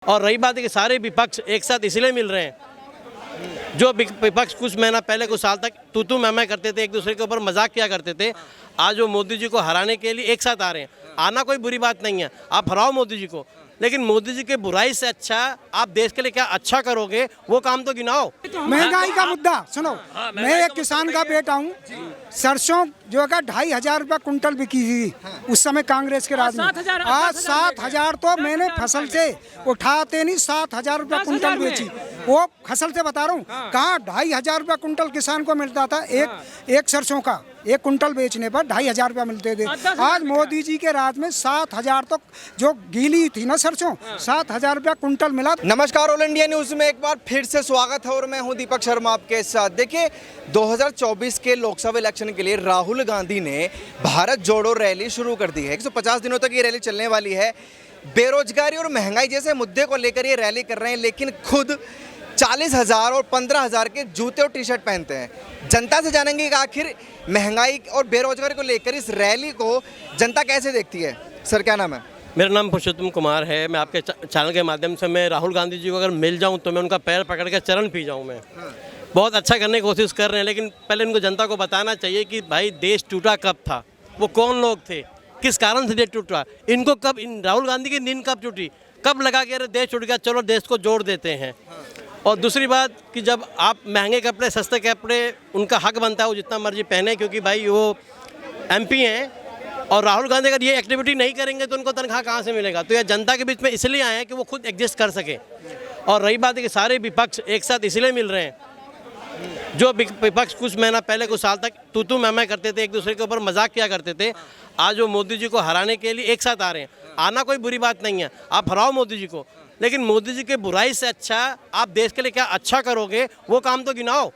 और रही बात है कि सारे विपक्ष एक साथ इसलिए मिल रहे हैं। जो विपक्ष कुछ महीना पहले कुछ साल तक तू मैं करते थे, एक दूसरे के ऊपर मजाक किया करते थे, आज वो मोदी जी को हराने के लिए एक साथ आ रहे हैं। आना कोई बुरी बात नहीं है, आप हराओ मोदी जी को, लेकिन मोदी जी के बुराई से अच्छा आप देश के लिए क्या अच्छा करोगे वो काम तो गिनाओ। महंगाई का मुद्दा सुनो, मैं एक किसान का बेटा हूँ। सरसों जो है 2,500 रुपया कुंटल बिकी थी उस समय कांग्रेस के राज में। आज 7,000 तो मैंने फसल से उठाते नहीं, 7,000 रुपया कुंटल बेची। वो फसल से बता रहा हूँ, कहाँ 2,500 रुपया कुंटल किसान को मिलता था। एक सरसों का एक कुंटल बेचने पर 2,500 रुपया मिलते थे। आज मोदी जी के राज में 7,000 तो जो गीली थी ना सरसों, 7,000 रुपया कुंटल मिला। नमस्कार, ऑल इंडिया न्यूज़ में एक बार फिर से स्वागत है और मैं हूं दीपक शर्मा आपके साथ। देखिए, 2024 के लोकसभा इलेक्शन के लिए राहुल गांधी ने भारत जोड़ो रैली शुरू कर दी है। 150 दिनों तक ये रैली चलने वाली है। बेरोजगारी और महंगाई जैसे मुद्दे को लेकर ये रैली कर रहे हैं, लेकिन खुद 40,000 और 15,000 के जूते और टी शर्ट पहनते हैं। जनता से जानेंगे कि आखिर महंगाई और बेरोजगारी को लेकर इस रैली को जनता कैसे देखती है। सर, क्या नाम है? मेरा नाम पुरुषोत्तम कुमार है। मैं आपके चैनल के माध्यम से मैं राहुल गांधी जी को अगर मिल जाऊं तो मैं उनका पैर पकड़ के चरण पी जाऊं। मैं बहुत अच्छा करने की कोशिश कर रहे हैं, लेकिन पहले उनको जनता को बताना चाहिए कि भाई देश टूटा कब था, वो कौन लोग थे, किस कारण से देश टूटा, इनको कब, राहुल गांधी की नींद कब टूटी, कब लगा कि अरे देश टूट गया, चलो देश को जोड़ देते हैं। और दूसरी बात कि जब आप महंगे कपड़े, सस्ते कपड़े, उनका हक बनता है वो जितना मर्जी पहने, क्योंकि भाई वो MP हैं। और राहुल गांधी अगर ये एक्टिविटी नहीं करेंगे तो उनको तनख्वाह कहाँ से मिलेगा। तो ये जनता के बीच में इसलिए आए हैं कि वो खुद एडजस्ट कर सके। और रही बात है कि सारे विपक्ष एक साथ इसलिए मिल रहे हैं। जो विपक्ष कुछ महीना पहले कुछ साल तक तू मैं करते थे, एक दूसरे के ऊपर मजाक किया करते थे, आज वो मोदी जी को हराने के लिए एक साथ आ रहे हैं। आना कोई बुरी बात नहीं है, आप हराओ मोदी जी को, लेकिन मोदी जी के बुराई से अच्छा आप देश के लिए क्या अच्छा करोगे वो काम तो गिनाओ।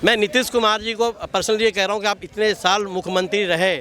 मैं नीतीश कुमार जी को पर्सनली ये कह रहा हूँ कि आप इतने साल मुख्यमंत्री रहे,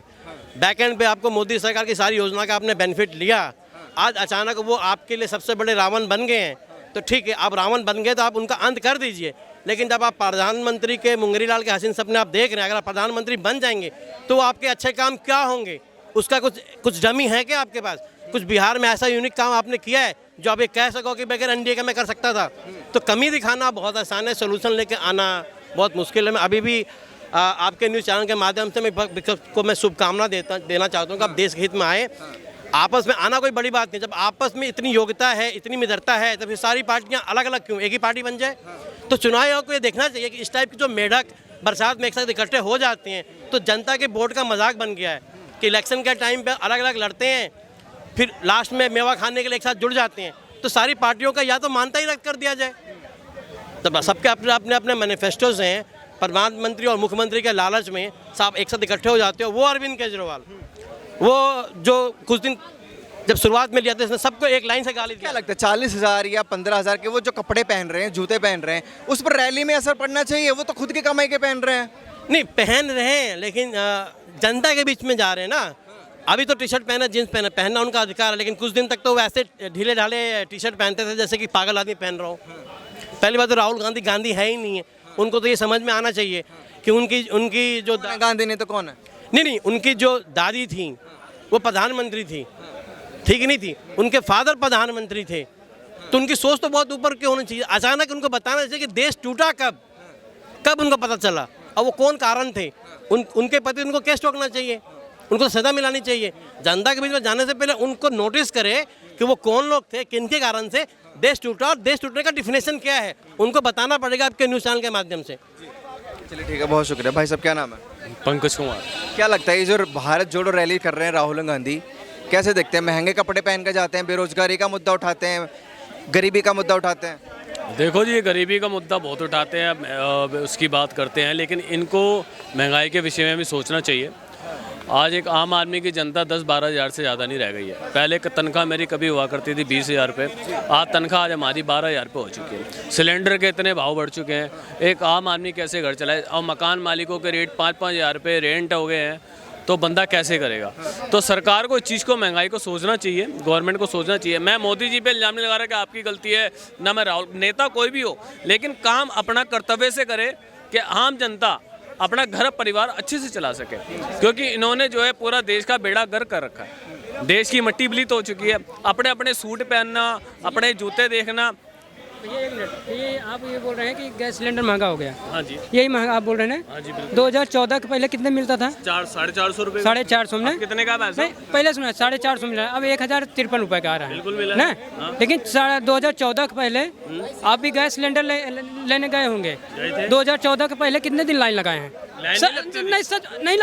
बैकएंड पे आपको मोदी सरकार की सारी योजना का आपने बेनिफिट लिया, आज अचानक वो आपके लिए सबसे बड़े रावण बन गए हैं। तो ठीक है, आप रावण बन गए तो आप उनका अंत कर दीजिए, लेकिन जब आप प्रधानमंत्री के मुंगरी लाल के हसीन सपने आप देख रहे हैं, अगर आप प्रधानमंत्री बन जाएंगे तो आपके अच्छे काम क्या होंगे, उसका कुछ डमी है क्या आपके पास? कुछ बिहार में ऐसा यूनिक काम आपने किया है जो आप ये कह सको कि बगैर NDA का मैं कर सकता था? तो कमी दिखाना बहुत आसान है, सोल्यूशन लेके आना बहुत मुश्किल है। मैं अभी भी आपके न्यूज़ चैनल के माध्यम से मैं शुभकामना देना चाहता हूँ कि आप देश के हित में आए। आपस में आना कोई बड़ी बात नहीं, जब आपस में इतनी योग्यता है, इतनी मित्रता है, तो फिर सारी पार्टियाँ अलग अलग क्यों, एक ही पार्टी बन जाए? तो चुनाव आयोग को ये देखना चाहिए कि इस टाइप की जो मेढक बरसात में एक साथ इकट्ठे हो जाते हैं तो जनता के वोट का मजाक बन गया है कि इलेक्शन के टाइम पर अलग अलग लड़ते हैं, फिर लास्ट में मेवा खाने के लिए एक साथ जुड़ जाते हैं। तो सारी पार्टियों का या तो मानता ही रद्द कर दिया जाए। तो सबके अपने अपने मैनिफेस्टोज हैं, प्रधानमंत्री और मुख्यमंत्री के लालच में सब एक साथ इकट्ठे हो जाते हो। वो अरविंद केजरीवाल, वो जो कुछ दिन जब शुरुआत में लिया था इसने सबको एक लाइन से गाली दी। क्या लगता है 40,000 या 15,000 के वो जो कपड़े पहन रहे हैं, जूते पहन रहे हैं, उस पर रैली में असर पड़ना चाहिए? वो तो खुद की कमाई के पहन रहे हैं। नहीं, पहन रहे हैं, लेकिन जनता के बीच में जा रहे हैं ना। अभी तो टी शर्ट पहना, जीन्स पहनना उनका अधिकार है, लेकिन कुछ दिन तक तो वैसे ढीले ढाले टी शर्ट पहनते थे जैसे कि पागल आदमी पहन रहा हूँ। पहली बात तो राहुल गांधी है ही नहीं है, उनको तो ये समझ में आना चाहिए कि उनकी जो गांधी ने तो कौन है? नहीं, उनकी जो दादी थी वो प्रधानमंत्री थी, ठीक नहीं थी, उनके फादर प्रधानमंत्री थे, तो उनकी सोच तो बहुत ऊपर की होनी चाहिए। अचानक उनको बताना चाहिए कि देश टूटा कब उनको पता चला और वो कौन कारण थे। उनके प्रति उनको केस ठोकना चाहिए, उनको सजा मिलानी चाहिए। जनता के बीच में जाने से पहले उनको नोटिस करे कि वो कौन लोग थे, किनके कारण से देश टूटा और देश टूटने का डिफिनेशन क्या है, उनको बताना पड़ेगा आपके न्यूज़ चैनल के माध्यम से। चलिए ठीक है, बहुत शुक्रिया। भाई साहब, क्या नाम है? पंकज कुमार। क्या लगता है ये जो भारत जोड़ो रैली कर रहे हैं राहुल गांधी, कैसे देखते हैं? महंगे कपड़े पहन कर जाते हैं, बेरोजगारी का मुद्दा उठाते हैं, गरीबी का मुद्दा उठाते हैं। देखो जी, ये गरीबी का मुद्दा बहुत उठाते हैं, उसकी बात करते हैं, लेकिन इनको महंगाई के विषय में भी सोचना चाहिए। आज एक आम आदमी की जनता 10-12 हज़ार से ज़्यादा नहीं रह गई है। पहले तनख्वाह मेरी कभी हुआ करती थी 20,000 रुपये, आज तनख्वाह आज हमारी 12,000 रुपये हो चुकी है। सिलेंडर के इतने भाव बढ़ चुके हैं, एक आम आदमी कैसे घर चलाए? और मकान मालिकों के रेट 5-5 हज़ार रुपये रेंट हो गए हैं, तो बंदा कैसे करेगा? तो सरकार को इस चीज़ को, महंगाई को सोचना चाहिए, गवर्नमेंट को सोचना चाहिए। मैं मोदी जी पे इल्ज़ाम नहीं लगा रहा कि आपकी गलती है, ना मैं राहुल, नेता कोई भी हो, लेकिन काम अपना कर्तव्य से करे कि आम जनता अपना घर परिवार अच्छे से चला सके, क्योंकि इन्होंने जो है पूरा देश का बेड़ा गर्क कर रखा है। देश की मिट्टी पलीत हो चुकी है। अपने अपने सूट पहनना, अपने जूते देखना। ये एक मिनट, ये आप ये बोल रहे हैं कि गैस सिलेंडर महंगा हो गया। हाँ जी, यही महंगा आप बोल रहे हैं हाँ जी, ना? बिल्कुल। 2014 के पहले कितने मिलता था? 400-450 रुपए। 450 में। कितने का पैसा? नहीं, पहले सुना 450 मिला, अब 1053 रुपए का आ रहा है। बिल्कुल मिला ना? हाँ। लेकिन 2014 के पहले आप भी गैस सिलेंडर लेने गए होंगे। गए थे। 2014 के पहले कितने दिन लाइन लगाए हैं? लाइन सर, नहीं लगती थी? नहीं सच नहीं,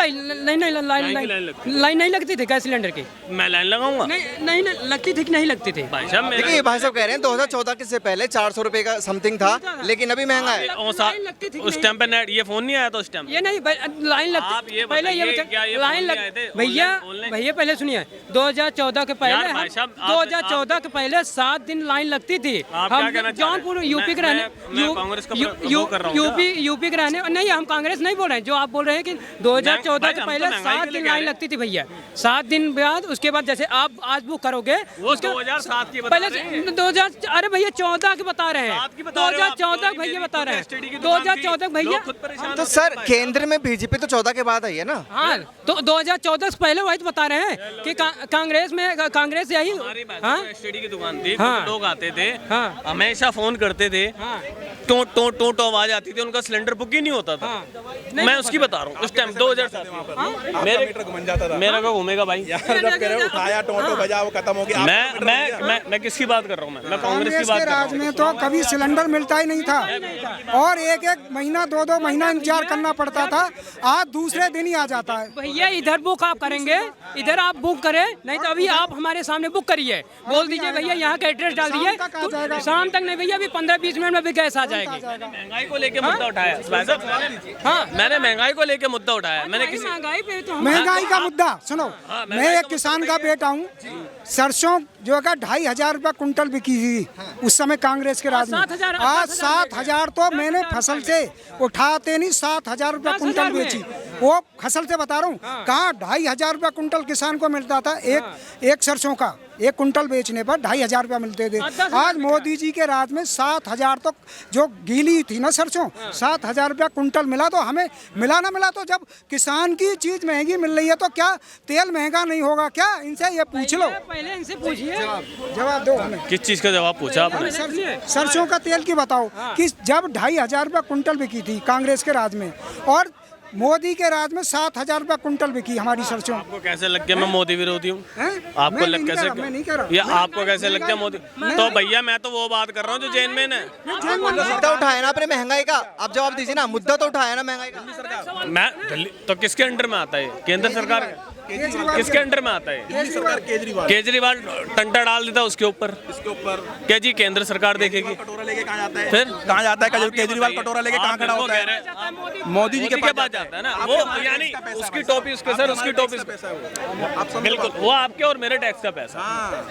लाइन नहीं लगती थी गैस सिलेंडर की। मैं लाइन लगाऊंगा? नहीं लगती थी कि नहीं लगती थी? भाई साहब देखिए ये भाई साहब कह रहे हैं 2014 के से पहले 400 रुपए का समथिंग था, लेकिन अभी महंगा है। लाइन लगती थी कि उस टाइम पे नेट ये फोन नहीं आया था उस टाइम। ये नहीं लाइन आप लगती ये पहले बताइए, क्या ये लाइन फोन लग नहीं आए थे? भैया ऑनलाइन? भैया पहले सुनिए 2014 के पहले यार भाई साहब, आप- 2014 के पहले 7 दिन लाइन लगती थी। आप क्या कहना चाह रहे हैं? जौनपुर यूपी के रहने मैं कांग्रेस का वो कर रहा हूँ यूपी के रहने नहीं, हम कांग्रेस नहीं बोल रहे हैं। जो आप बोल रहे हैं कि 2014 भाई, के हम तो पहले महंगाई 7 के दिन लिए लाइन कह लगती थी भैया। 7 दिन बाद उसके बाद जैसे आप आज बुक करोगे वो उसके 2007 की बता पहले रहे हैं। 2000 अरे भैया 14 के बता रहे हैं। 7 की बता रहे हो आप। 2014 भैया बता रहे STD की हैं। दुकान थी, 2014 भैया लोग खुद परेशान तो होते सर थे। केंद्र में बीजेपी तो 14 के बाद आई है ना। हाँ, तो 2014 से पहले वही तो बता रहे हैं कि कांग्रेस में कांग्रेस यही हमारी हाँ STD की दुकान थी, हाँ। कुछ लोग आते थे, हाँ। हमेशा फोन करते थे, हाँ। टो टो टो टो आवाज आती थी, उनका सिलेंडर बुक ही नहीं होता था। हाँ। नहीं मैं तो उसकी बता रहा हूँ उस टाइम 2007 मेरे मीटर घूम जाता था। मेरा को घूमेगा भाई। यार जब कह रहे हो उठाया टोटो बजा वो खत्म हो गया। मैं किसकी बात कर रहा हूँ? मैं कांग्रेस की कांग्रेस बात के कर रहा राज हूँ। में तो कभी सिलेंडर मिलता ही नहीं था और एक एक महीना 2-2 महीना इंतजार करना पड़ता था। आज दूसरे दिन ही आ जाता है। भैया इधर बुक आप करेंगे, इधर आप बुक करें, नहीं तो अभी आप हमारे सामने बुक करिए, बोल दीजिए भैया यहाँ का एड्रेस डाल दीजिए, शाम तक आ जाएगा। शाम तक नहीं भैया, अभी 15-20 मिनट में भी गैस आ जाएगी। महंगाई को लेके मुद्दा उठाया भाई साहब। हाँ, मैंने महंगाई को लेके मुद्दा उठाया। मैंने किसी महंगाई पे तो महंगाई का मुद्दा सुनो, महंगाई मैं एक का किसान का बेटा हूँ। सरसों जो है 2,500 रुपया कुंटल बिकी थी उस समय कांग्रेस के राज में। 7,000 आज 7,000 तो मैंने फसल से उठाते नहीं 7,000 रुपया कुंटल 10,000 में। बेची। वो फसल से बता रहा हूँ कहाँ 2,500 रुपया कुंटल किसान को मिलता था। एक सरसों का एक कुंटल बेचने पर 2,500 रुपया मिलते थे। 10,000 आज मोदी जी के राज में 7,000 तो जो गीली थी ना सरसों 7,000 रुपया कुंटल मिला। तो हमें मिला ना मिला, तो जब किसान की चीज महंगी मिल रही है तो क्या तेल महंगा नहीं होगा क्या? इनसे ये पूछ लो, पहले इनसे पूछिए। जवाब दो हमें। किस चीज का जवाब पूछा आपने? सरसों का तेल की बताओ कि जब 2,500 रुपया कुंटल बिकी थी कांग्रेस के राज में और मोदी के राज में 7,000 रुपया कुंटल बिकी हमारी सरसों। आपको कैसे लग गया मैं मोदी विरोधी हूँ? हैं? आपको मैं लग नहीं कैसे कह रहा, मैं नहीं कह रहा। या मैं- आपको कैसे लग गया मोदी? तो भैया मैं तो वो बात कर रहा हूँ जो जेल में है। मुद्दा उठाया ना आपने महंगाई का, आप जवाब दीजिए ना। मुद्दा तो उठाया ना महंगाई का। मैं तो किसके अंडर में आता है? केंद्र सरकार का? किसके अंडर में आता है? दिल्ली सरकार केजरीवाल केजरीवाल टंटा डाल देता उसके ऊपर। इसके ऊपर क्या जी केंद्र सरकार देखेगी? कटोरा लेके कहाँ जाता है? फिर? कहाँ जाता है? केजरीवाल कटोरा लेके कहाँ खड़ा होता है? मोदी जी के पास पास जाता है ना वो, यानी उसकी टोपी उसके सर, उसकी टोपी बिल्कुल वो आपके और मेरे टैक्स का पैसा।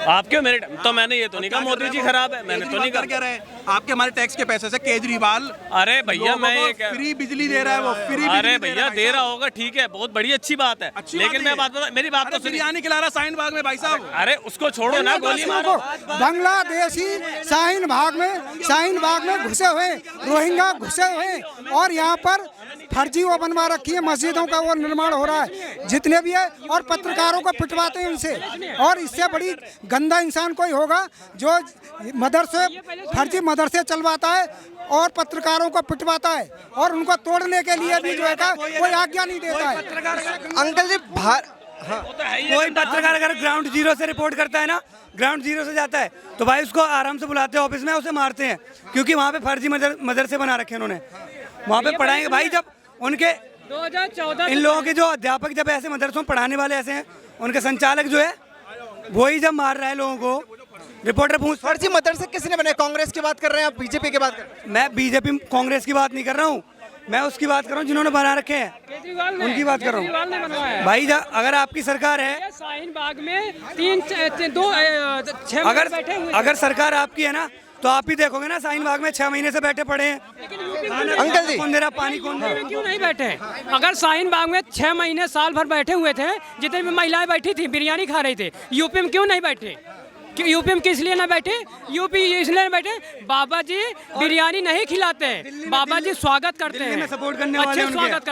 आपके और मेरे तो मैंने ये तो नहीं कहा मोदी जी खराब है, मैंने तो नहीं कर क्या कहा। रहे? आपके हमारे टैक्स के पैसे से केजरीवाल अरे भैया मैं ये कह- फ्री बिजली दे रहा है। वो फ्री अरे भैया दे रहा होगा, ठीक है, बहुत बड़ी अच्छी बात है, लेकिन मैं बात मेरी बात तो सुनिए। बिरयानी खिला रहा शाहीन बाग में भाई साहब। अरे उसको छोड़ो ना, गोली मारो। बांग्लादेशी शाहीन बाग में घुसे हुए रोहिंग्या घुसे हुए और यहाँ पर फर्जी वो बनवा रखी है, मस्जिदों का वो निर्माण हो रहा है जितने भी है, और पत्रकारों को पिटवाते हैं उनसे। और इससे बड़ी गंदा इंसान कोई होगा जो मदरसे फर्जी मदरसे चलवाता है और पत्रकारों को पिटवाता है और उनको तोड़ने के लिए भी जो है कोई आज्ञा नहीं देता है। अंकल जी कोई पत्रकार अगर ग्राउंड जीरो से रिपोर्ट करता है ना, ग्राउंड जीरो से जाता है तो भाई उसको आराम से बुलाते हैं ऑफिस में, उसे मारते हैं क्योंकि वहाँ पे फर्जी मदरसे बना रखे हैं उन्होंने। वहाँ पे पढ़ाएंगे भाई, जब उनके 2014 इन लोगों के जो अध्यापक जब ऐसे मदरसों में पढ़ाने वाले ऐसे हैं, उनके संचालक जो है वही जब मार रहा है लोगों को, रिपोर्टर पूछ। फर्जी मदरसे किसने बनाए? कांग्रेस की बात कर रहे हैं आप, बीजेपी की बात कर रहे हैं? मैं बीजेपी कांग्रेस की बात नहीं कर रहा हूँ, मैं उसकी बात कर रहा हूँ जिन्होंने बना रखे हैं, केजरीवाल ने उनकी बात कर रहा केजरीवाल ने बनवाया हूँ है। भाई। अगर आपकी सरकार है, ये शाहीन बाग में 6 अगर बैठे हुए अगर सरकार आपकी है ना तो आप ही देखोगे ना, शाहीन बाग में 6 महीने से बैठे पड़े हैं। अंकल जी कौन दे रहा पानी, कौन दे रहा? क्यों नहीं बैठे? अगर शाहीन बाग में 6 महीने साल भर बैठे हुए थे, जितने भी महिलाएं बैठी थी बिरयानी खा रही थी, यूपी में क्यों नहीं बैठे? यूपी में किस लिए ना बैठे? यूपी इसलिए ना बैठे, बाबा जी बिरयानी नहीं खिलाते, बाबा जी स्वागत करते दिल्ली हैं, में सपोर्ट करने वाले अच्छे उनके। स्वागत करते